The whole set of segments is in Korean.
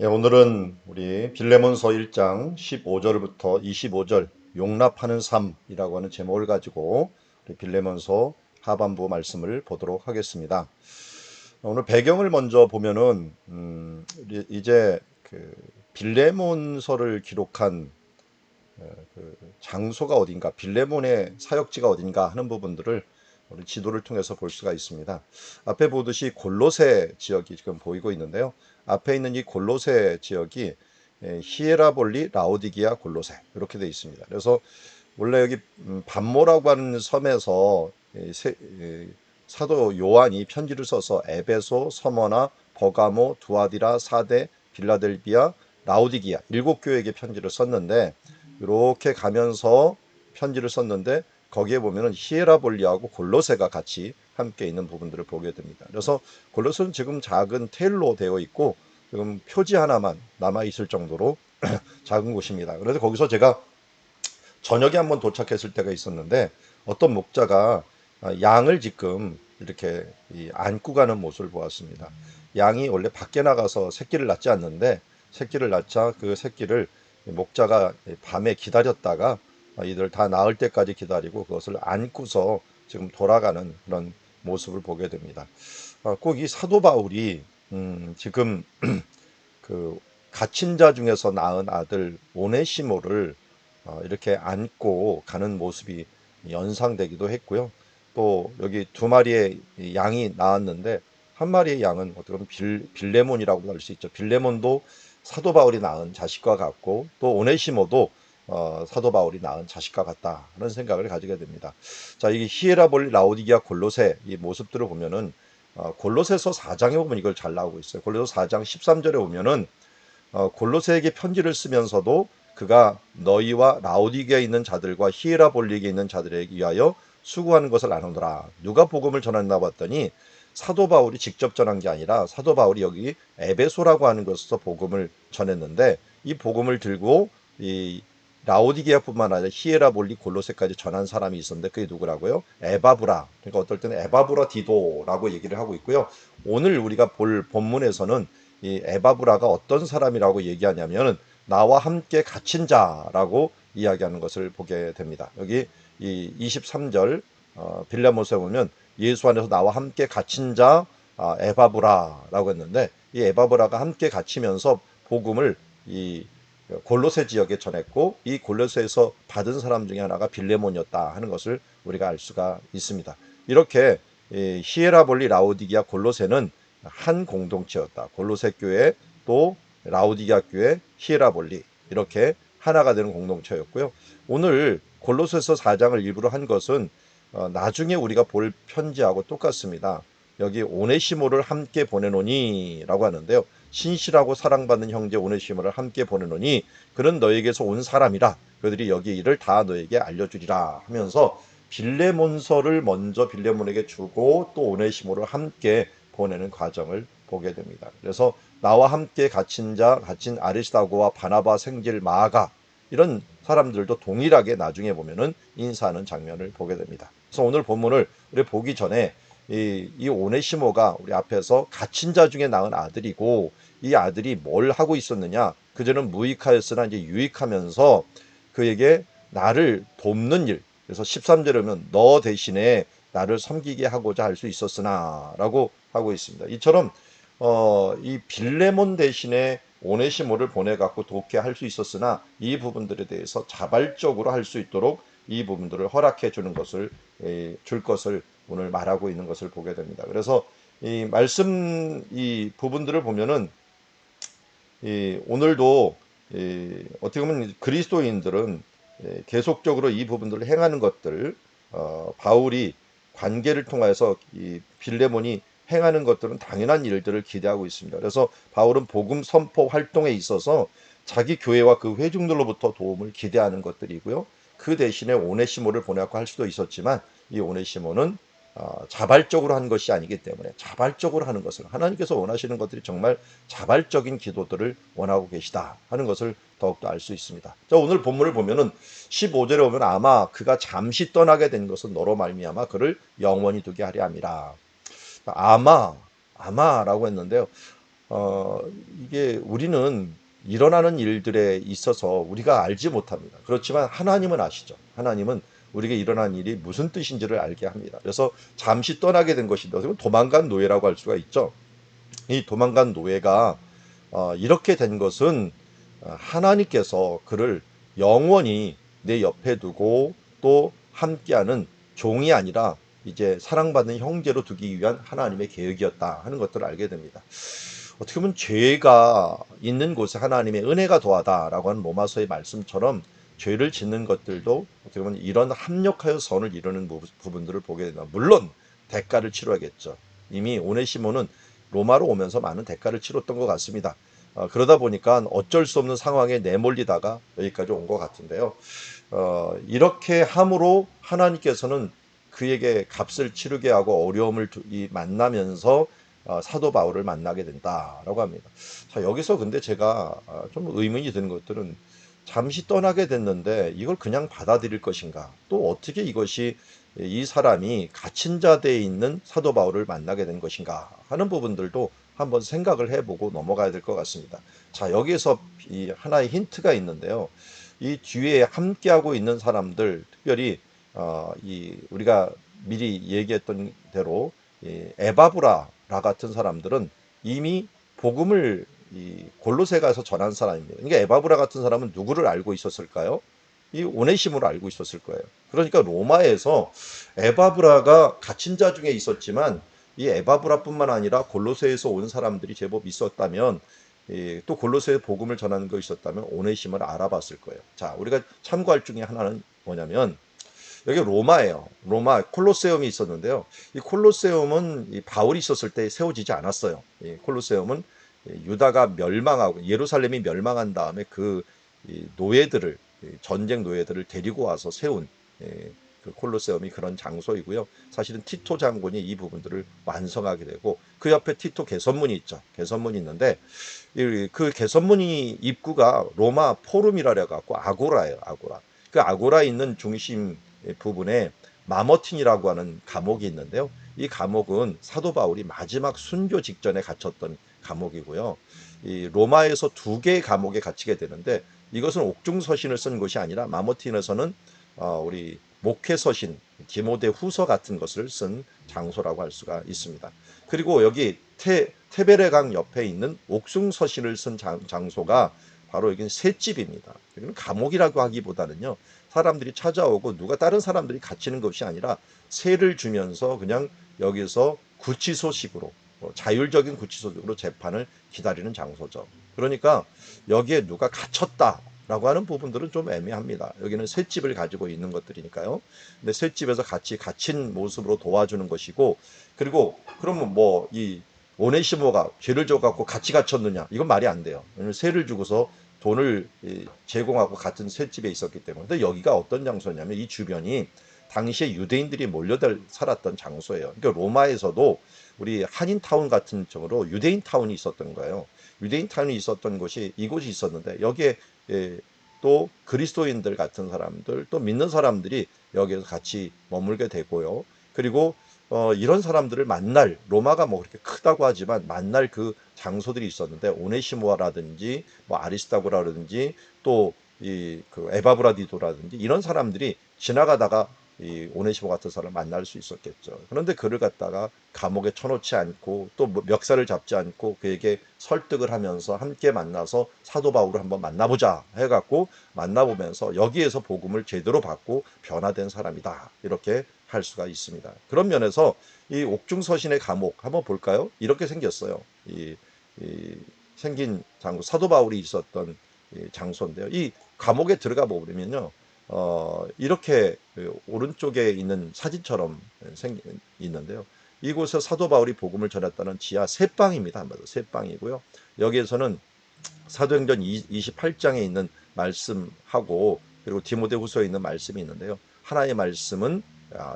예, 오늘은 우리 빌레몬서 1장 15절부터 25절 용납하는 삶이라고 하는 제목을 가지고 우리 빌레몬서 하반부 말씀을 보도록 하겠습니다. 오늘 배경을 먼저 보면은 이제 그 빌레몬서를 기록한 장소가 어딘가, 빌레몬의 사역지가 어딘가 하는 부분들을 우리 지도를 통해서 볼 수가 있습니다. 앞에 보듯이 골로새 지역이 지금 보이고 있는데요. 앞에 있는 이 골로새 지역이 히에라볼리, 라오디기아, 골로새 이렇게 되어 있습니다. 그래서 원래 여기 반모라고 하는 섬에서 사도 요한이 편지를 써서 에베소, 서머나, 버가모, 두아디라, 사데, 빌라델비아, 라오디기아 7교회에게 편지를 썼는데 이렇게 가면서 편지를 썼는데 거기에 보면은 히에라볼리하고 골로새가 같이 함께 있는 부분들을 보게 됩니다. 그래서 골로새는 지금 작은 텔로 되어 있고 지금 표지 하나만 남아 있을 정도로 작은 곳입니다. 그래서 거기서 제가 저녁에 한번 도착했을 때가 있었는데 어떤 목자가 양을 지금 이렇게 안고 가는 모습을 보았습니다. 양이 원래 밖에 나가서 새끼를 낳지 않는데 새끼를 낳자 그 새끼를 목자가 밤에 기다렸다가 이들 다 낳을 때까지 기다리고 그것을 안고서 지금 돌아가는 그런 모습을 보게 됩니다. 꼭 이 사도 바울이 지금 그 갇힌 자 중에서 낳은 아들 오네시모를 이렇게 안고 가는 모습이 연상되기도 했고요. 또 여기 두 마리의 양이 나왔는데 한 마리의 양은 어떻게 보면 빌레몬이라고 할 수 있죠. 빌레몬도 사도 바울이 낳은 자식과 같고 또 오네시모도 사도 바울이 낳은 자식과 같다 하는 생각을 가지게 됩니다. 자, 이 히에라볼리, 라오디기아, 골로새 이 모습들을 보면은 골로새서 4장에 보면 이걸 잘 나오고 있어요. 골로새 4장 13절에 보면은 골로새에게 편지를 쓰면서도 그가 너희와 라오디게에 있는 자들과 히에라볼리에 있는 자들에게 위하여 수고하는 것을 아노라. 누가 복음을 전했나 봤더니 사도 바울이 직접 전한 게 아니라 사도 바울이 여기 에베소라고 하는 곳에서 복음을 전했는데 이 복음을 들고 이 라오디게아뿐만 아니라 히에라볼리, 골로새까지 전한 사람이 있었는데 그게 누구라고요? 에바브라. 그러니까 어떨 때는 에바브라 디도라고 얘기를 하고 있고요. 오늘 우리가 볼 본문에서는 이 에바브라가 어떤 사람이라고 얘기하냐면 나와 함께 갇힌 자라고 이야기하는 것을 보게 됩니다. 여기 이 23절 빌레몬서에 보면 예수 안에서 나와 함께 갇힌 자 에바브라라고 했는데 이 에바브라가 함께 갇히면서 복음을 이 골로새 지역에 전했고 이 골로새에서 받은 사람 중에 하나가 빌레몬이었다 하는 것을 우리가 알 수가 있습니다. 이렇게 히에라볼리, 라오디기아, 골로새는 한 공동체였다. 골로새 교회 또 라오디게아 교회, 히에라볼리 이렇게 하나가 되는 공동체였고요. 오늘 골로새서 4장을 일부러 한 것은 나중에 우리가 볼 편지하고 똑같습니다. 여기 오네시모를 함께 보내노니 라고 하는데요. 신실하고 사랑받는 형제 오네시모를 함께 보내노니 그는 너에게서 온 사람이라 그들이 여기 일을 다 너에게 알려주리라 하면서 빌레몬서를 먼저 빌레몬에게 주고 또 오네시모를 함께 보내는 과정을 보게 됩니다. 그래서 나와 함께 갇힌 자, 갇힌 아리스다고와 바나바, 생질, 마아가 이런 사람들도 동일하게 나중에 보면은 인사하는 장면을 보게 됩니다. 그래서 오늘 본문을 우리 보기 전에 이 오네시모가 우리 앞에서 갇힌 자 중에 낳은 아들이고 이 아들이 뭘 하고 있었느냐? 그전은 무익하였으나 이제 유익하면서 그에게 나를 돕는 일. 그래서 13절에 보면 너 대신에 나를 섬기게 하고자 할 수 있었으나라고 하고 있습니다. 이처럼 이 빌레몬 대신에 오네시모를 보내갖고 돕게 할 수 있었으나 이 부분들에 대해서 자발적으로 할 수 있도록 이 부분들을 허락해 주는 것을 줄 것을 오늘 말하고 있는 것을 보게 됩니다. 그래서 이 말씀 이 부분들을 보면은 오늘도 어떻게 보면 그리스도인들은 계속적으로 이 부분들을 행하는 것들 바울이 관계를 통해서 이 빌레몬이 행하는 것들은 당연한 일들을 기대하고 있습니다. 그래서 바울은 복음 선포 활동에 있어서 자기 교회와 그 회중들로부터 도움을 기대하는 것들이고요. 그 대신에 오네시모를 보내고 할 수도 있었지만 이 오네시모는 자발적으로 한 것이 아니기 때문에 자발적으로 하는 것을 하나님께서 원하시는 것들이 정말 자발적인 기도들을 원하고 계시다 하는 것을 더욱더 알 수 있습니다. 자, 오늘 본문을 보면은 15절에 보면 아마 그가 잠시 떠나게 된 것은 너로 말미암아 그를 영원히 두게 하려 함이라. 아마라고 했는데요. 어, 이게 우리는 일어나는 일들에 있어서 우리가 알지 못합니다. 그렇지만 하나님은 아시죠. 하나님은 우리에게 일어난 일이 무슨 뜻인지를 알게 합니다. 그래서 잠시 떠나게 된 것인데 어떻게 보면 도망간 노예라고 할 수가 있죠. 이 도망간 노예가 이렇게 된 것은 하나님께서 그를 영원히 내 옆에 두고 또 함께하는 종이 아니라 이제 사랑받는 형제로 두기 위한 하나님의 계획이었다 하는 것들을 알게 됩니다. 어떻게 보면 죄가 있는 곳에 하나님의 은혜가 더하다라고 하는 로마서의 말씀처럼 죄를 짓는 것들도 어떻게 보면 이런 합력하여 선을 이루는 부분들을 보게 된다. 물론 대가를 치러야겠죠. 이미 오네시모는 로마로 오면서 많은 대가를 치렀던 것 같습니다. 그러다 보니까 어쩔 수 없는 상황에 내몰리다가 여기까지 온 것 같은데요. 이렇게 함으로 하나님께서는 그에게 값을 치르게 하고 어려움을 만나면서 사도 바울을 만나게 된다라고 합니다. 자, 여기서 근데 제가 좀 의문이 드는 것들은 잠시 떠나게 됐는데 이걸 그냥 받아들일 것인가? 또 어떻게 이것이 이 사람이 갇힌 자대에 있는 사도 바울을 만나게 된 것인가 하는 부분들도 한번 생각을 해보고 넘어가야 될 것 같습니다. 자, 여기에서 이 하나의 힌트가 있는데요. 이 뒤에 함께하고 있는 사람들, 특별히 이 우리가 미리 얘기했던 대로 이 에바브라 같은 사람들은 이미 복음을 이 골로새 가서 전한 사람입니다. 그러니까 에바브라 같은 사람은 누구를 알고 있었을까요? 이 오네시모를 알고 있었을 거예요. 그러니까 로마에서 에바브라가 갇힌 자 중에 있었지만 이 에바브라뿐만 아니라 골로새에서 온 사람들이 제법 있었다면 또 골로새에 복음을 전하는 거 있었다면 오네시모를 알아봤을 거예요. 자, 우리가 참고할 중에 하나는 뭐냐면 여기 로마예요. 로마 콜로세움이 있었는데요. 이 콜로세움은 이 바울이 있었을 때 세워지지 않았어요. 이 콜로세움은 유다가 멸망하고 예루살렘이 멸망한 다음에 그 노예들을 전쟁 노예들을 데리고 와서 세운 그 콜로세움이 그런 장소이고요. 사실은 티토 장군이 이 부분들을 완성하게 되고 그 옆에 티토 개선문이 있죠. 개선문이 있는데 그 개선문이 입구가 로마 포rum이라 해갖고 아고라예요. 아고라. 그 아고라에 있는 중심 부분에 마머틴이라고 하는 감옥이 있는데요. 이 감옥은 사도 바울이 마지막 순교 직전에 갇혔던 감옥이고요. 이 로마에서 두 개의 감옥에 갇히게 되는데 이것은 옥중서신을 쓴 것이 아니라 마머틴에서는 우리 목회서신 디모데 후서 같은 것을 쓴 장소라고 할 수가 있습니다. 그리고 여기 테베레강 옆에 있는 옥중서신을 쓴 장소가 바로 여기는 셋집입니다. 여기는 감옥이라고 하기보다는요. 사람들이 찾아오고 누가 다른 사람들이 갇히는 것이 아니라 세를 주면서 그냥 여기서 구치소식으로 자율적인 구치소식으로 재판을 기다리는 장소죠. 그러니까 여기에 누가 갇혔다라고 하는 부분들은 좀 애매합니다. 여기는 셋집을 가지고 있는 것들이니까요. 근데 셋집에서 같이 갇힌 모습으로 도와주는 것이고 그리고 그러면 뭐 이 오네시모가 죄를 져갖고 같이 갇혔느냐 이건 말이 안 돼요. 세를 주고서 돈을 제공하고 같은 셋집에 있었기 때문에. 근데 여기가 어떤 장소냐면 이 주변이 당시에 유대인들이 몰려들 살았던 장소예요. 그러니까 로마에서도 우리 한인타운 같은 쪽으로 유대인타운이 있었던 거예요. 유대인타운이 있었던 곳이 이곳이 있었는데 여기에 또 그리스도인들 같은 사람들 또 믿는 사람들이 여기에서 같이 머물게 되고요. 그리고 이런 사람들을 만날 로마가 뭐 그렇게 크다고 하지만 만날 그 장소들이 있었는데 오네시모라든지 뭐 아리스타고라든지 또 이 그 에바브라디도라든지 이런 사람들이 지나가다가 이 오네시모 같은 사람을 만날 수 있었겠죠. 그런데 그를 갖다가 감옥에 쳐놓지 않고 또 멱살을 잡지 않고 그에게 설득을 하면서 함께 만나서 사도 바울을 한번 만나보자 해갖고 만나보면서 여기에서 복음을 제대로 받고 변화된 사람이다. 이렇게 할 수가 있습니다. 그런 면에서 이 옥중서신의 감옥 한번 볼까요? 이렇게 생겼어요. 이 생긴 장소 사도 바울이 있었던 장소인데요. 이 감옥에 들어가 보면요. 이렇게 오른쪽에 있는 사진처럼 있는데요. 이곳에 사도 바울이 복음을 전했다는 지하 세 방입니다. 세 방이고요. 여기에서는 사도행전 28장에 있는 말씀하고 그리고 디모데후서에 있는 말씀이 있는데요. 하나의 말씀은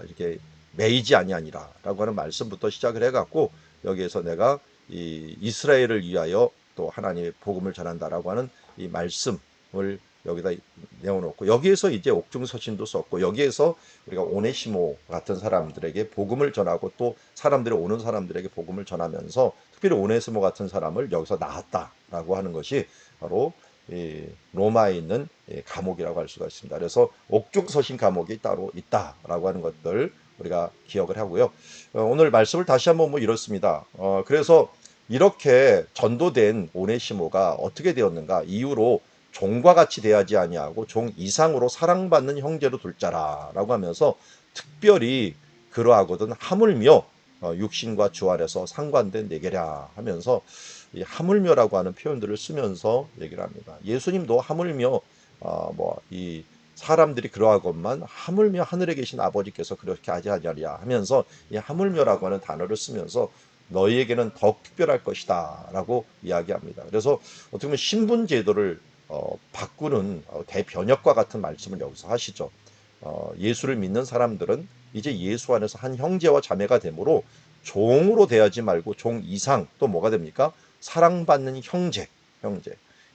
이렇게 매이지 아니하니라라고 하는 말씀부터 시작을 해갖고 여기에서 내가 이 이스라엘을 위하여 또 하나님의 복음을 전한다라고 하는 이 말씀 여기다 내어놓고 여기에서 이제 옥중서신도 썼고 여기에서 우리가 오네시모 같은 사람들에게 복음을 전하고 또 사람들이 오는 사람들에게 복음을 전하면서 특별히 오네시모 같은 사람을 여기서 낳았다라고 하는 것이 바로 이 로마에 있는 감옥이라고 할 수가 있습니다. 그래서 옥중서신 감옥이 따로 있다라고 하는 것들 우리가 기억을 하고요. 오늘 말씀을 다시 한번 뭐 이렇습니다. 그래서 이렇게 전도된 오네시모가 어떻게 되었는가? 이후로 종과 같이 대하지 아니하고 종 이상으로 사랑받는 형제로 둘 자라라고 하면서 특별히 그러하거든 하물며 육신과 주 안에서 상관된 내게랴 하면서 이 하물며라고 하는 표현들을 쓰면서 얘기를 합니다. 예수님도 하물며 이 사람들이 그러하건만 하물며 하늘에 계신 아버지께서 그렇게 하지 하랴 하면서 이 하물며라고 하는 단어를 쓰면서 너희에게는 더 특별할 것이다 라고 이야기합니다. 그래서 어떻게 보면 신분 제도를 바꾸는 대변혁과 같은 말씀을 여기서 하시죠. 예수를 믿는 사람들은 이제 예수 안에서 한 형제와 자매가 되므로 종으로 대하지 말고 종 이상 또 뭐가 됩니까? 사랑받는 형제.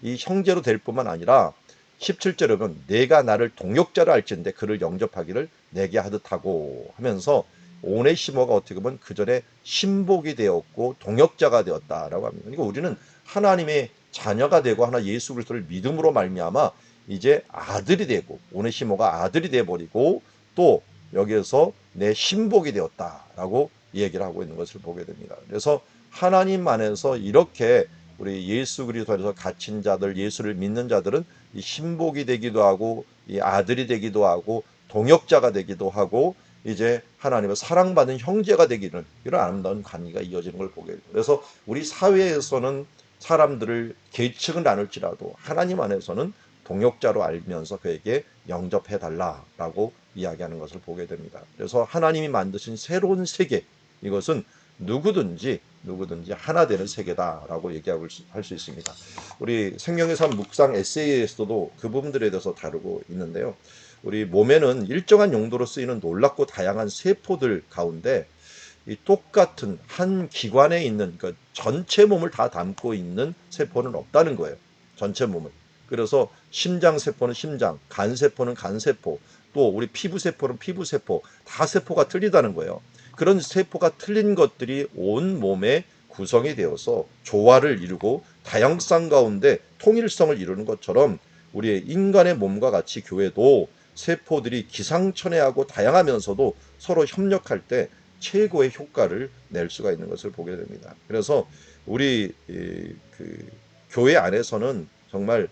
이 형제로 될 뿐만 아니라 17절에 보면 내가 나를 동역자로 알지인데 그를 영접하기를 내게 하듯하고 하면서 오네시모가 어떻게 보면 그 전에 신복이 되었고 동역자가 되었다라고 합니다. 그러니까 우리는 하나님의 자녀가 되고 하나 예수 그리스도를 믿음으로 말미암아 이제 아들이 되고 오네시모가 아들이 돼 버리고 또 여기에서 내 신복이 되었다라고 얘기를 하고 있는 것을 보게 됩니다. 그래서 하나님 안에서 이렇게 우리 예수 그리스도 안에서 갇힌 자들, 예수를 믿는 자들은 이 신복이 되기도 하고 이 아들이 되기도 하고 동역자가 되기도 하고 이제 하나님의 사랑받는 형제가 되기는 이런 아름다운 관계가 이어지는 걸 보게 돼요. 그래서 우리 사회에서는 사람들을 계층을 나눌지라도 하나님 안에서는 동역자로 알면서 그에게 영접해 달라라고 이야기하는 것을 보게 됩니다. 그래서 하나님이 만드신 새로운 세계 이것은 누구든지 하나 되는 세계다라고 할 수 있습니다. 우리 생명의 삶 묵상 에세이에서도 그 부분들에 대해서 다루고 있는데요. 우리 몸에는 일정한 용도로 쓰이는 놀랍고 다양한 세포들 가운데 이 똑같은 한 기관에 있는 그 전체 몸을 다 담고 있는 세포는 없다는 거예요. 전체 몸을. 그래서 심장 세포는 심장, 간 세포는 간 세포, 또 우리 피부 세포는 피부 세포, 다 세포가 틀리다는 거예요. 그런 세포가 틀린 것들이 온 몸의 구성이 되어서 조화를 이루고 다양성 가운데 통일성을 이루는 것처럼 우리의 인간의 몸과 같이 교회도 세포들이 기상천외하고 다양하면서도 서로 협력할 때 최고의 효과를 낼 수가 있는 것을 보게 됩니다. 그래서 우리 교회 안에서는 정말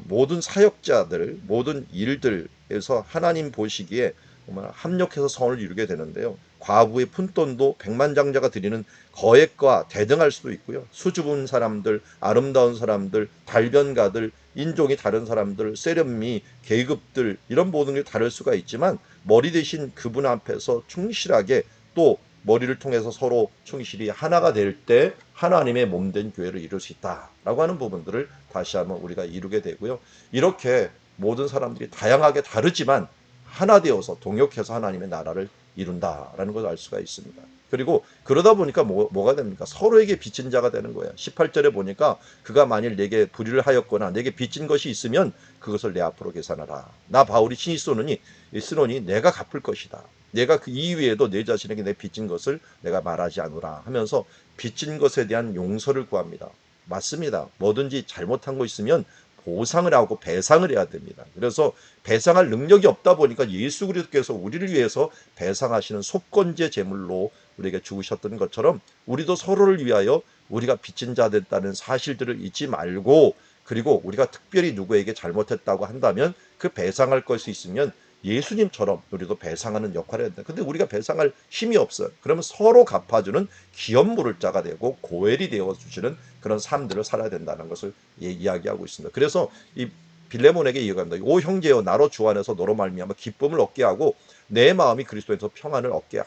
모든 사역자들, 모든 일들에서 하나님 보시기에 정말 합력해서 선을 이루게 되는데요. 과부의 푼돈도 백만장자가 드리는 거액과 대등할 수도 있고요. 수줍은 사람들, 아름다운 사람들, 달변가들, 인종이 다른 사람들, 세련미, 계급들 이런 모든 게 다를 수가 있지만 머리 대신 그분 앞에서 충실하게 또 머리를 통해서 서로 충실히 하나가 될 때 하나님의 몸된 교회를 이룰 수 있다라고 하는 부분들을 다시 한번 우리가 이루게 되고요. 이렇게 모든 사람들이 다양하게 다르지만 하나 되어서 동역해서 하나님의 나라를 이룬다라는 것을 알 수가 있습니다. 그리고 그러다 보니까 뭐가 됩니까? 서로에게 빚진 자가 되는 거예요. 18절에 보니까 그가 만일 내게 불의를 하였거나 내게 빚진 것이 있으면 그것을 내 앞으로 계산하라. 나 바울이 친히 쓰노니 내가 갚을 것이다. 내가 그 이외에도 내 자신에게 내 빚진 것을 내가 말하지 않으라 하면서 빚진 것에 대한 용서를 구합니다. 맞습니다. 뭐든지 잘못한 거 있으면 보상을 하고 배상을 해야 됩니다. 그래서 배상할 능력이 없다 보니까 예수 그리스도께서 우리를 위해서 배상하시는 속건제 제물로 우리에게 죽으셨던 것처럼 우리도 서로를 위하여 우리가 빚진 자 됐다는 사실들을 잊지 말고 그리고 우리가 특별히 누구에게 잘못했다고 한다면 그 배상할 것이 있으면 예수님처럼 우리도 배상하는 역할을 해야 된다. 근데 우리가 배상할 힘이 없어요. 그러면 서로 갚아주는 기업 물을 자가 되고 고엘이 되어주시는 그런 삶들을 살아야 된다는 것을 이야기하고 있습니다. 그래서 이 빌레몬에게 이어갑니다. 오 형제여 나로 주 안에서 너로 말미암아 기쁨을 얻게 하고 내 마음이 그리스도에서 평안을 얻게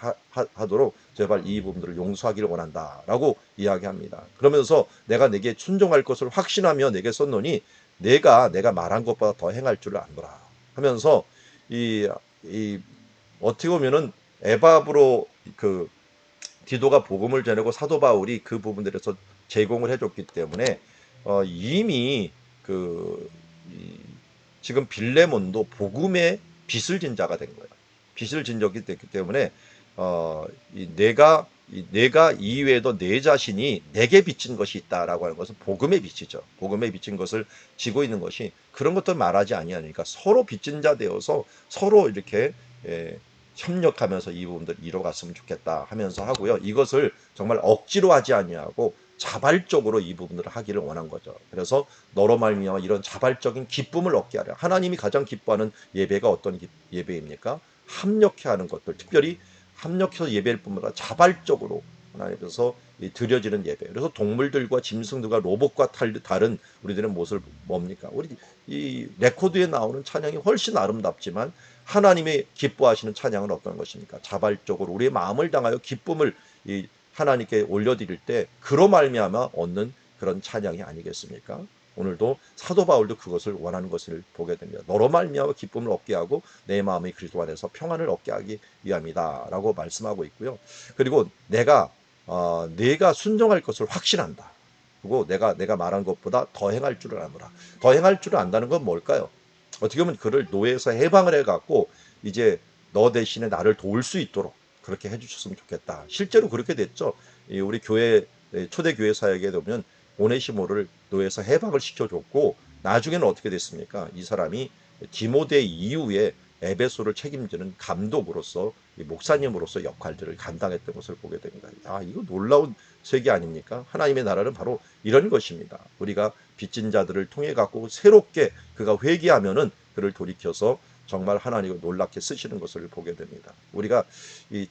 하도록 제발 이 부분들을 용서하기를 원한다라고 이야기합니다. 그러면서 내가 내게 순종할 것을 확신하며 내게 썼노니 내가 말한 것보다 더 행할 줄을 안노라 하면서 이 어떻게 보면은 에바브로 그 디도가 복음을 전하고 사도 바울이 그 부분들에서 제공을 해줬기 때문에 이미 그 이 지금 빌레몬도 복음의 빚을 진 자가 된 거예요. 빚을 진 적이 됐기 때문에 내가 이외에도 내 자신이 내게 빚진 것이 있다라고 하는 것은 복음의 빚이죠. 복음의 빚진 것을 지고 있는 것이 그런 것들 말하지 아니하니까 서로 빚진 자 되어서 서로 이렇게 예, 협력하면서 이 부분들 이뤄갔으면 좋겠다 하면서 하고요. 이것을 정말 억지로 하지 아니하고 자발적으로 이 부분들을 하기를 원한 거죠. 그래서 너로 말미암아 이런 자발적인 기쁨을 얻게 하려. 하나님이 가장 기뻐하는 예배가 어떤 예배입니까? 합력해 하는 것들, 특별히 합력해서 예배일 뿐만 아니라 자발적으로 하나님께서 드려지는 예배. 그래서 동물들과 짐승들과 로봇과 다른 우리들의 모습을 뭡니까? 우리 이 레코드에 나오는 찬양이 훨씬 아름답지만 하나님의 기뻐하시는 찬양은 어떤 것입니까? 자발적으로 우리의 마음을 당하여 기쁨을 하나님께 올려드릴 때 그로 말미암아 얻는 그런 찬양이 아니겠습니까? 오늘도 사도 바울도 그것을 원하는 것을 보게 됩니다. 너로 말미암아 기쁨을 얻게 하고 내 마음이 그리스도 안에서 평안을 얻게 하기 위함이다라고 말씀하고 있고요. 그리고 내가 순종할 것을 확신한다. 그리고 내가 말한 것보다 더 행할 줄을 아노라. 더 행할 줄을 안다는 건 뭘까요? 어떻게 보면 그를 노예에서 해방을 해갖고 이제 너 대신에 나를 도울 수 있도록 그렇게 해주셨으면 좋겠다. 실제로 그렇게 됐죠. 우리 교회 초대 교회 사역에 보면 오네시모를 노예에서 해방을 시켜줬고 나중에는 어떻게 됐습니까? 이 사람이 디모데 이후에 에베소를 책임지는 감독으로서 목사님으로서 역할들을 감당했던 것을 보게 됩니다. 이거 놀라운 세계 아닙니까? 하나님의 나라는 바로 이런 것입니다. 우리가 빚진 자들을 통해 갖고 새롭게 그가 회개하면은 그를 돌이켜서 정말 하나님을 놀랍게 쓰시는 것을 보게 됩니다. 우리가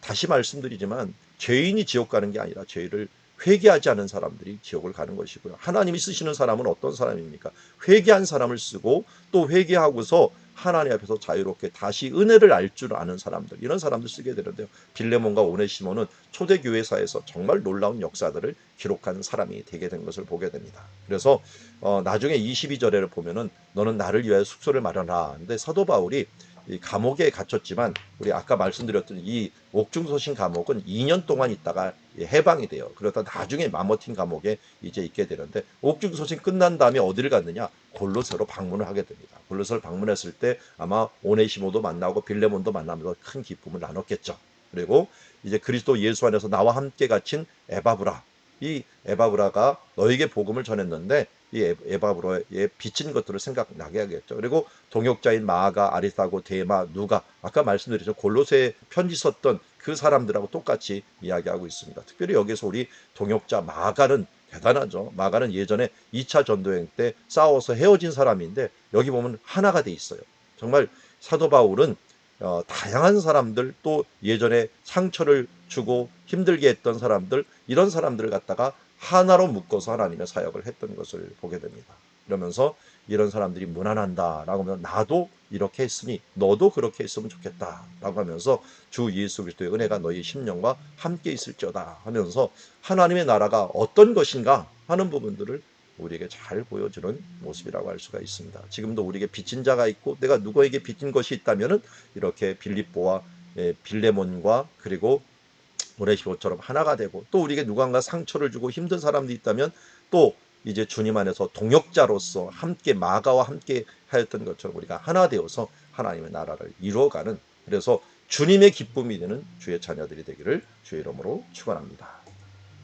다시 말씀드리지만 죄인이 지옥 가는 게 아니라 죄를 회개하지 않은 사람들이 지옥을 가는 것이고요. 하나님이 쓰시는 사람은 어떤 사람입니까? 회개한 사람을 쓰고 또 회개하고서 하나님 앞에서 자유롭게 다시 은혜를 알 줄 아는 사람들, 이런 사람들 쓰게 되는데요. 빌레몬과 오네시모는 초대교회사에서 정말 놀라운 역사들을 기록한 사람이 되게 된 것을 보게 됩니다. 그래서 나중에 22절에를 보면은 너는 나를 위하여 숙소를 마련하라. 근데 사도 바울이 이 감옥에 갇혔지만 우리 아까 말씀드렸던 이 옥중서신 감옥은 2년 동안 있다가 해방이 돼요. 그러다 나중에 마머틴 감옥에 이제 있게 되는데 옥중서신 끝난 다음에 어디를 갔느냐? 골로새로 방문을 하게 됩니다. 골로새를 방문했을 때 아마 오네시모도 만나고 빌레몬도 만나면서 큰 기쁨을 나눴겠죠. 그리고 이제 그리스도 예수 안에서 나와 함께 갇힌 에바브라, 이 에바브라가 너에게 복음을 전했는데 이 에바브라의 비친 것들을 생각나게 하겠죠. 그리고 동역자인 마아가, 아리사고, 데마, 누가 아까 말씀드렸죠. 골로새 편지 썼던 그 사람들하고 똑같이 이야기하고 있습니다. 특별히 여기서 우리 동역자 마가는 대단하죠. 마가는 예전에 2차 전도행 때 싸워서 헤어진 사람인데 여기 보면 하나가 돼 있어요. 정말 사도 바울은 다양한 사람들, 또 예전에 상처를 주고 힘들게 했던 사람들, 이런 사람들을 갖다가 하나로 묶어서 하나님의 사역을 했던 것을 보게 됩니다. 그러면서 이런 사람들이 무난한다라고 하면 나도 이렇게 했으니 너도 그렇게 했으면 좋겠다라고 하면서 주 예수 그리스도의 은혜가 너희 심령과 함께 있을지어다 하면서 하나님의 나라가 어떤 것인가 하는 부분들을 우리에게 잘 보여주는 모습이라고 할 수가 있습니다. 지금도 우리에게 빚진 자가 있고 내가 누구에게 빚진 것이 있다면은 이렇게 빌립보와 빌레몬과 그리고 오네시모처럼 하나가 되고, 또 우리에게 누군가 상처를 주고 힘든 사람도 있다면 또 이제 주님 안에서 동역자로서 함께 마가와 함께 하였던 것처럼 우리가 하나 되어서 하나님의 나라를 이루어가는, 그래서 주님의 기쁨이 되는 주의 자녀들이 되기를 주의 이름으로 축원합니다.